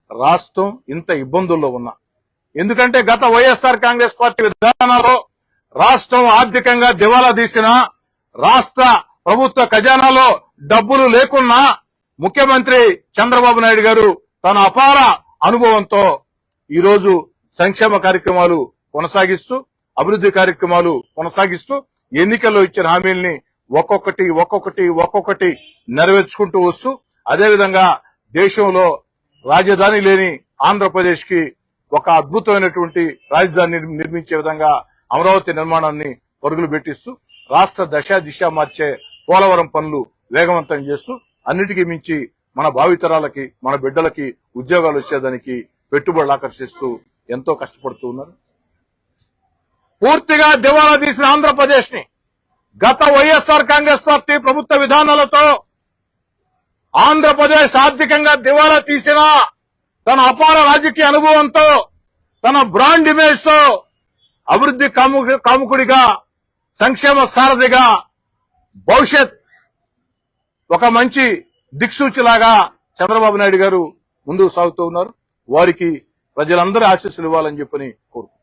రాష్ట్రం ఇంత ఇబ్బందుల్లో ఉన్నా. ఎందుకంటే గత వైఎస్ఆర్ కాంగ్రెస్ పార్టీ విధానాల్లో రాష్ట్రం ఆర్థికంగా దివాలా తీసిన, రాష్ట్ర ప్రభుత్వ ఖజానాలో డబ్బులు లేకున్నా ముఖ్యమంత్రి చంద్రబాబు నాయుడు గారు తన అపార అనుభవంతో ఈరోజు సంక్షేమ కార్యక్రమాలు కొనసాగిస్తూ, అభివృద్ధి కార్యక్రమాలు కొనసాగిస్తూ ఎన్నికల్లో ఇచ్చిన హామీల్ని ఒక్కొక్కటి నెరవేర్చుకుంటూ వస్తూ, అదేవిధంగా దేశంలో రాజధాని లేని ఆంధ్రప్రదేశ్ కి ఒక అద్భుతమైనటువంటి రాజధాని నిర్మించే విధంగా అమరావతి నిర్మాణాన్ని పరుగులు పెట్టిస్తూ రాష్ట్ర దిశ మార్చే పోలవరం పనులు వేగవంతం చేస్తూ, అన్నిటికీ మించి మన భావితరాలకి, మన బిడ్డలకి ఉద్యోగాలు వచ్చేదానికి పెట్టుబడులు ఆకర్షిస్తూ ఎంతో కష్టపడుతూ ఉన్నారు. పూర్తిగా దివాలా తీసిన ఆంధ్రప్రదేశ్ ని గత వైఎస్ఆర్ కాంగ్రెస్ పార్టీ ప్రభుత్వ విధానాలతో ఆంధ్రప్రదేశ్ ఆర్థికంగా దివాలా తీసిన, తన అపార రాజకీయ అనుభవంతో, తన బ్రాండ్ ఇమేజ్ తో అభివృద్ధి కాముకుడిగా, సంక్షేమ సారథిగా, భవిష్యత్ ఒక మంచి దిక్సూచిలాగా చంద్రబాబు నాయుడు గారు ముందుకు సాగుతూ ఉన్నారు. వారికి ప్రజలందరూ ఆశీస్సులు ఇవ్వాలని చెప్పని కోరుకుంటున్నారు.